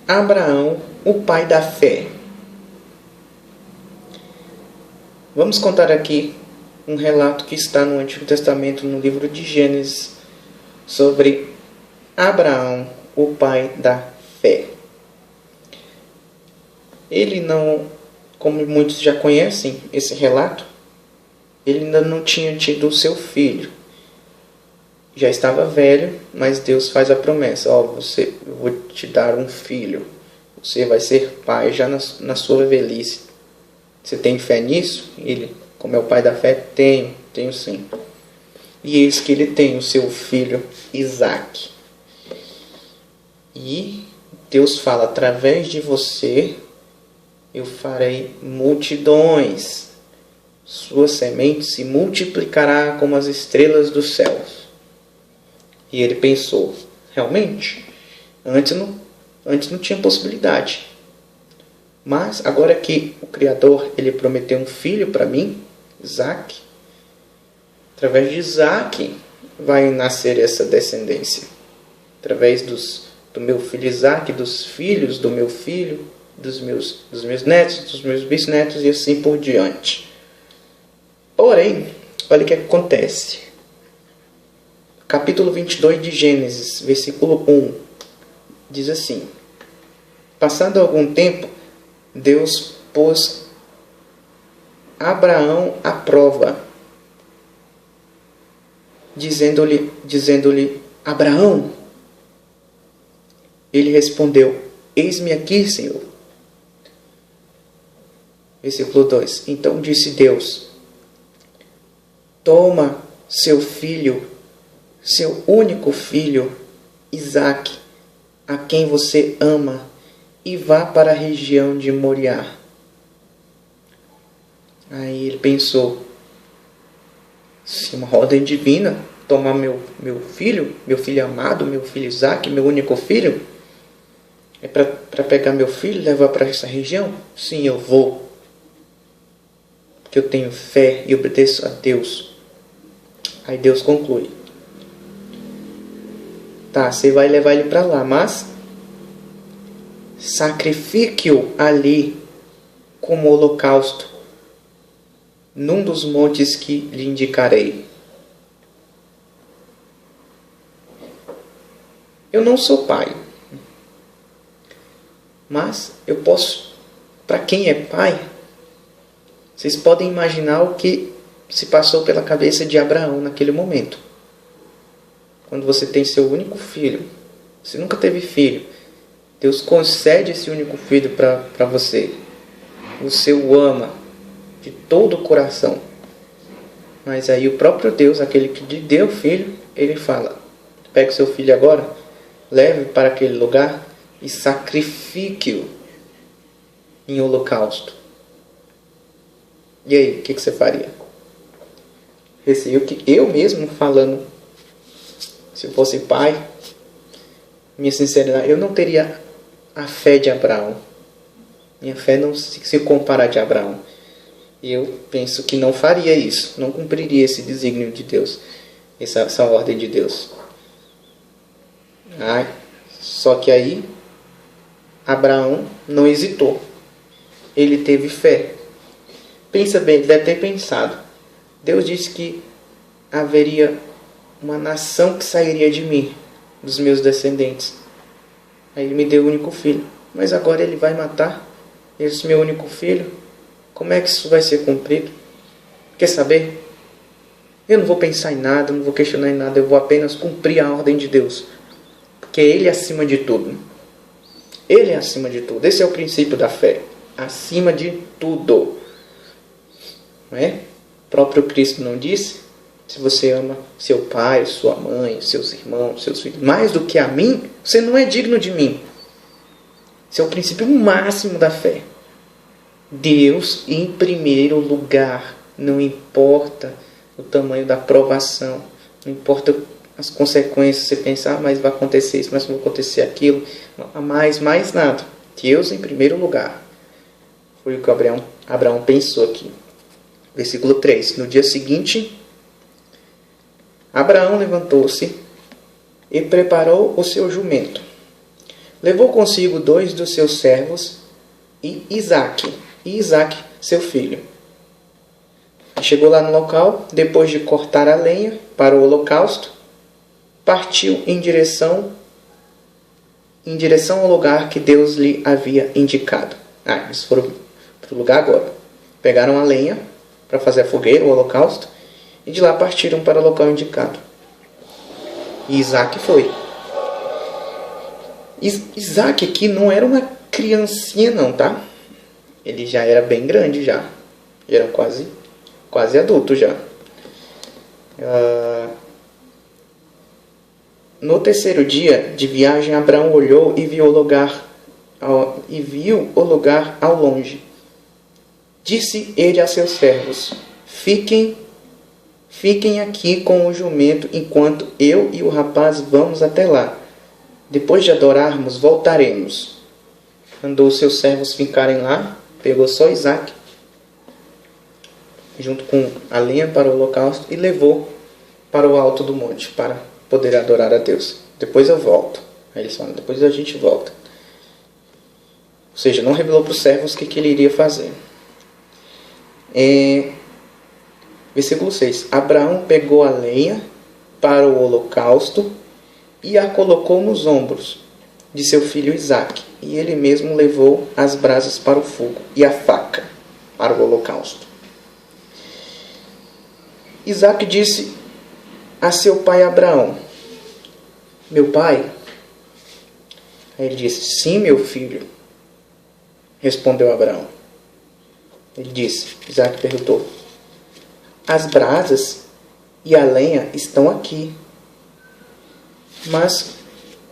Abraão, o pai da fé. Vamos contar aqui um relato que está no Antigo Testamento, no livro de Gênesis, sobre Abraão, o pai da fé. Ele não, como muitos já conhecem esse relato, ele ainda não tinha tido o seu filho. Já estava velho, mas Deus faz a promessa: eu vou te dar um filho. Você vai ser pai já na sua velhice. Você tem fé nisso? Ele, como é o pai da fé, tenho sim. E eis que ele tem o seu filho Isaque. E Deus fala: através de você eu farei multidões. Sua semente se multiplicará como as estrelas dos céus. E ele pensou: realmente, antes não tinha possibilidade. Mas agora que o Criador ele prometeu um filho para mim, Isaque, através de Isaque vai nascer essa descendência. Através do meu filho Isaque, dos filhos do meu filho, dos meus netos, dos meus bisnetos e assim por diante. Porém, olha o que acontece. Capítulo 22 de Gênesis, versículo 1, diz assim: passado algum tempo, Deus pôs Abraão à prova, dizendo-lhe: Abraão. Ele respondeu: eis-me aqui, Senhor. Versículo 2: então disse Deus: toma seu filho, seu único filho, Isaque, a quem você ama, e vá para a região de Moriá. Aí ele pensou: se uma ordem divina tomar meu filho amado, meu filho Isaque, meu único filho, é para pegar meu filho e levar para essa região? Sim, eu vou. Porque eu tenho fé e obedeço a Deus. Aí Deus conclui: tá, você vai levar ele para lá, mas sacrifique-o ali como holocausto, num dos montes que lhe indicarei. Eu não sou pai, mas eu posso, para quem é pai, vocês podem imaginar o que se passou pela cabeça de Abraão naquele momento. Quando você tem seu único filho, você nunca teve filho, Deus concede esse único filho para você. Você o ama de todo o coração. Mas aí o próprio Deus, aquele que lhe deu o filho, ele fala: pegue seu filho agora, leve para aquele lugar e sacrifique-o em holocausto. E aí, o que você faria? Receio que eu mesmo falando, se eu fosse pai, minha sinceridade, eu não teria a fé de Abraão. Minha fé não se compara a de Abraão. E eu penso que não faria isso, não cumpriria esse desígnio de Deus, essa ordem de Deus. Só que aí Abraão não hesitou. Ele teve fé. Pensa bem, ele deve ter pensado: Deus disse que haveria uma nação que sairia de mim, dos meus descendentes. Aí ele me deu o único filho. Mas agora ele vai matar esse meu único filho? Como é que isso vai ser cumprido? Quer saber? Eu não vou pensar em nada, não vou questionar em nada. Eu vou apenas cumprir a ordem de Deus. Porque Ele é acima de tudo. Ele é acima de tudo. Esse é o princípio da fé. Acima de tudo. Não é? O próprio Cristo não disse: se você ama seu pai, sua mãe, seus irmãos, seus filhos, mais do que a mim, você não é digno de mim. Esse é o princípio máximo da fé. Deus em primeiro lugar. Não importa o tamanho da provação. Não importa as consequências. Você pensar: mas vai acontecer isso, mas vai acontecer aquilo. Não, mais nada. Deus em primeiro lugar. Foi o que Abraão pensou aqui. Versículo 3. No dia seguinte, Abraão levantou-se e preparou o seu jumento. Levou consigo 2 dos seus servos e Isaque, seu filho. Chegou lá no local, depois de cortar a lenha para o holocausto, partiu em direção ao lugar que Deus lhe havia indicado. Eles foram para o lugar agora. Pegaram a lenha para fazer a fogueira, o holocausto, e de lá partiram para o local indicado. E Isaque foi. Isaque aqui não era uma criancinha não, tá? Ele já era bem grande já. Era quase adulto já. No terceiro dia de viagem, Abraão olhou e viu o lugar ao longe. Disse ele a seus servos: Fiquem aqui com o jumento, enquanto eu e o rapaz vamos até lá. Depois de adorarmos, voltaremos. Mandou os seus servos ficarem lá, pegou só Isaque, junto com a lenha para o holocausto, e levou para o alto do monte, para poder adorar a Deus. Depois eu volto. Aí eles falam, depois a gente volta. Ou seja, não revelou para os servos o que ele iria fazer. Versículo 6. Abraão pegou a lenha para o holocausto e a colocou nos ombros de seu filho Isaque. E ele mesmo levou as brasas para o fogo e a faca para o holocausto. Isaque disse a seu pai Abraão: Meu pai? Aí ele disse: Sim, meu filho. Respondeu Abraão. Ele disse, Isaque perguntou: As brasas e a lenha estão aqui, mas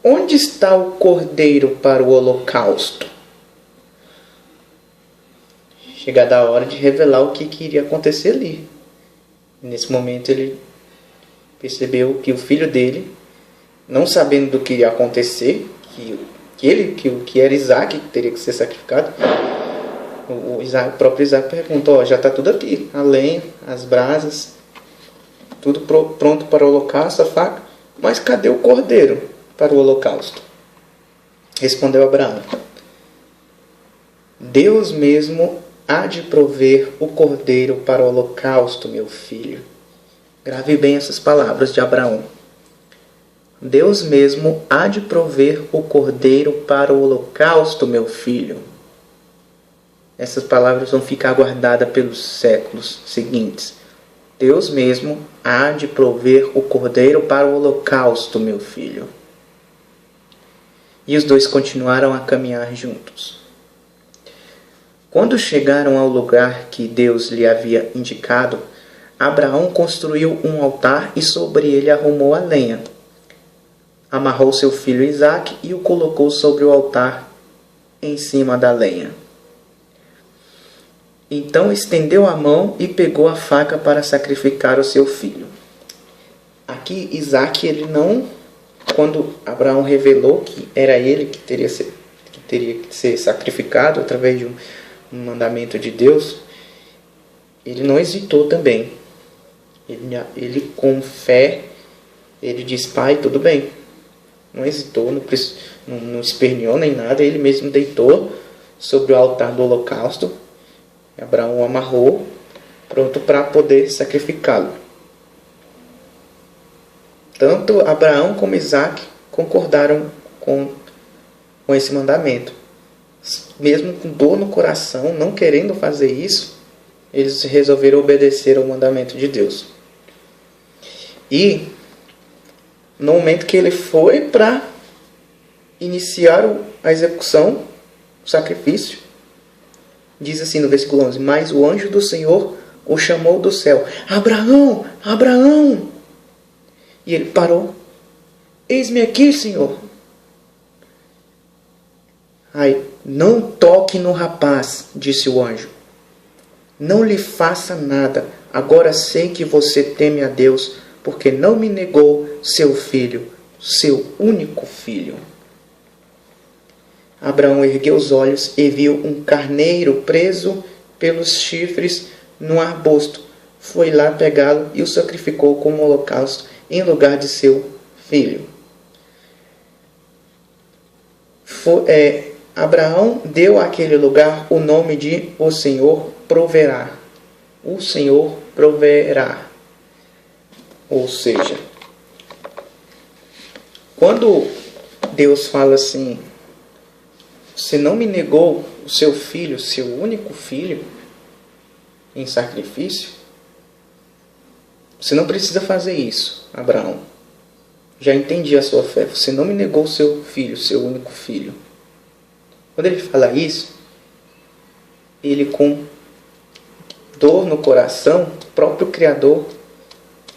onde está o cordeiro para o holocausto? Chegada a hora de revelar o que iria acontecer ali. Nesse momento ele percebeu que o filho dele, não sabendo do que iria acontecer, que era Isaque que teria que ser sacrificado, o próprio Isaque perguntou: já está tudo aqui, a lenha, as brasas, tudo pronto para o holocausto, a faca, mas cadê o cordeiro para o holocausto? Respondeu Abraão: Deus mesmo há de prover o cordeiro para o holocausto, meu filho. Grave bem essas palavras de Abraão. Deus mesmo há de prover o cordeiro para o holocausto, meu filho. Essas palavras vão ficar guardadas pelos séculos seguintes. Deus mesmo há de prover o cordeiro para o holocausto, meu filho. E os dois continuaram a caminhar juntos. Quando chegaram ao lugar que Deus lhe havia indicado, Abraão construiu um altar e sobre ele arrumou a lenha. Amarrou seu filho Isaque e o colocou sobre o altar em cima da lenha. Então estendeu a mão e pegou a faca para sacrificar o seu filho. Aqui Isaque, quando Abraão revelou que era ele que teria que ser sacrificado através de um mandamento de Deus, ele não hesitou também. Ele com fé, ele disse: Pai, tudo bem. Não hesitou, não esperneou nem nada. Ele mesmo deitou sobre o altar do holocausto. Abraão o amarrou, pronto para poder sacrificá-lo. Tanto Abraão como Isaque concordaram com esse mandamento. Mesmo com dor no coração, não querendo fazer isso, eles resolveram obedecer ao mandamento de Deus. E no momento que ele foi para iniciar a execução, o sacrifício, diz assim no versículo 11: Mas o anjo do Senhor o chamou do céu: Abraão, Abraão! E ele parou: Eis-me aqui, Senhor. Aí, não toque no rapaz, disse o anjo. Não lhe faça nada. Agora sei que você teme a Deus, porque não me negou seu filho, seu único filho. Abraão ergueu os olhos e viu um carneiro preso pelos chifres num arbusto. Foi lá pegá-lo e o sacrificou como holocausto em lugar de seu filho. Abraão deu àquele lugar o nome de o Senhor proverá. O Senhor proverá. Ou seja, quando Deus fala assim, você não me negou o seu filho, seu único filho, em sacrifício, você não precisa fazer isso, Abraão. Já entendi a sua fé. Você não me negou o seu filho, seu único filho. Quando ele fala isso, ele com dor no coração, o próprio Criador,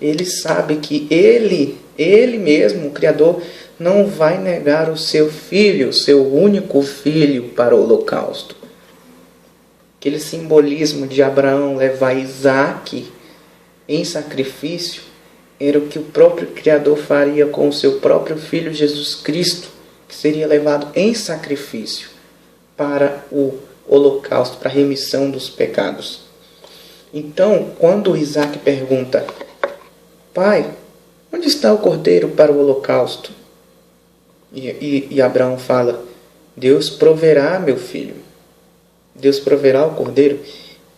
ele sabe que ele mesmo, o Criador, não vai negar o seu filho, o seu único filho para o holocausto. Aquele simbolismo de Abraão levar Isaque em sacrifício era o que o próprio Criador faria com o seu próprio filho Jesus Cristo, que seria levado em sacrifício para o holocausto, para a remissão dos pecados. Então, quando Isaque pergunta, pai, onde está o cordeiro para o holocausto? E Abraão fala, Deus proverá, meu filho. Deus proverá o cordeiro.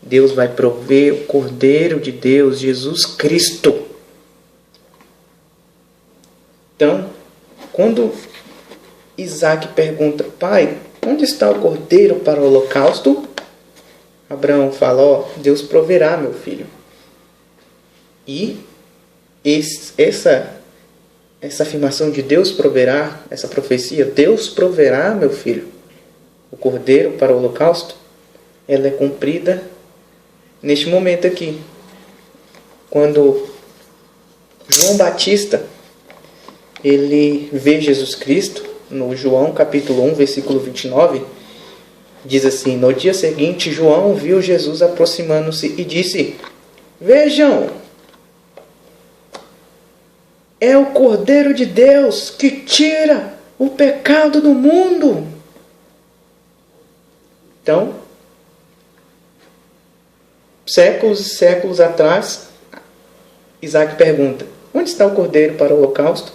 Deus vai prover o cordeiro de Deus, Jesus Cristo. Então, quando Isaque pergunta, pai, onde está o cordeiro para o holocausto? Abraão fala, Deus proverá, meu filho. E essa afirmação de Deus proverá, essa profecia, Deus proverá, meu filho, o cordeiro para o holocausto, ela é cumprida neste momento aqui. Quando João Batista, ele vê Jesus Cristo, no João capítulo 1, versículo 29, diz assim, no dia seguinte, João viu Jesus aproximando-se e disse, vejam, é o Cordeiro de Deus que tira o pecado do mundo. Então, séculos e séculos atrás, Isaque pergunta, onde está o cordeiro para o holocausto?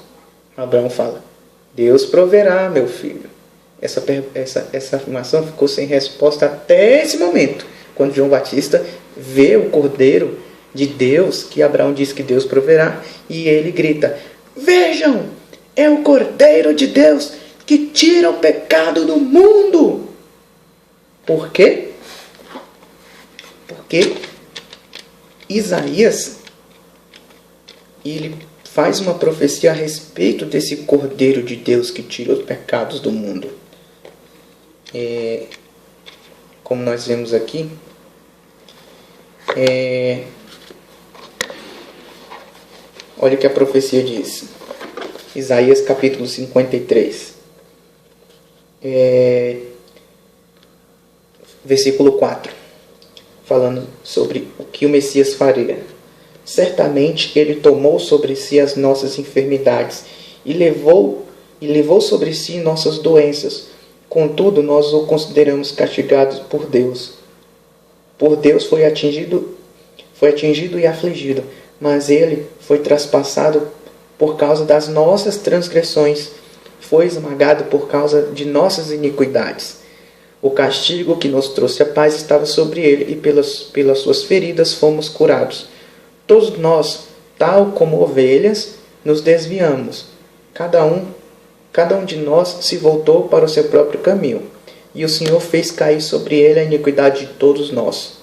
Abraão fala, Deus proverá, meu filho. Essa afirmação ficou sem resposta até esse momento, quando João Batista vê o cordeiro de Deus, que Abraão diz que Deus proverá, e ele grita, vejam, é o Cordeiro de Deus que tira o pecado do mundo. Por quê? Porque Isaías, ele faz uma profecia a respeito desse Cordeiro de Deus que tira os pecados do mundo. Como nós vemos aqui, olha o que a profecia diz. Isaías capítulo 53. Versículo 4. Falando sobre o que o Messias faria. Certamente ele tomou sobre si as nossas enfermidades e levou sobre si nossas doenças. Contudo, nós o consideramos castigado por Deus. Por Deus foi atingido e afligido, mas ele foi traspassado por causa das nossas transgressões, foi esmagado por causa de nossas iniquidades. O castigo que nos trouxe a paz estava sobre ele, e pelas suas feridas fomos curados. Todos nós, tal como ovelhas, nos desviamos. Cada um de nós se voltou para o seu próprio caminho, e o Senhor fez cair sobre ele a iniquidade de todos nós.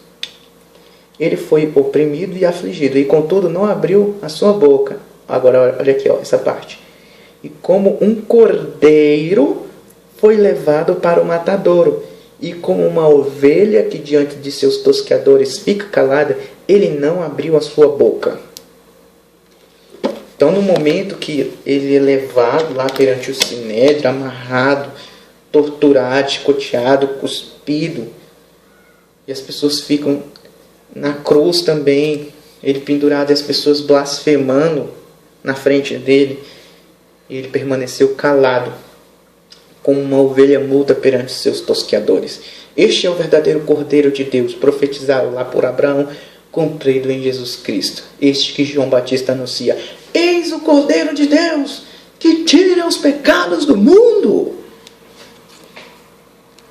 Ele foi oprimido e afligido, e contudo não abriu a sua boca. Agora olha aqui, essa parte. E como um cordeiro foi levado para o matadouro, e como uma ovelha que diante de seus tosqueadores fica calada, ele não abriu a sua boca. Então, no momento que ele é levado lá perante o sinédrio, amarrado, torturado, chicoteado, cuspido, e as pessoas ficam na cruz também, ele pendurado e as pessoas blasfemando na frente dele, e ele permaneceu calado, como uma ovelha muda perante seus tosqueadores. Este é o verdadeiro Cordeiro de Deus, profetizado lá por Abraão, cumprido em Jesus Cristo. Este que João Batista anuncia. Eis o Cordeiro de Deus, que tira os pecados do mundo.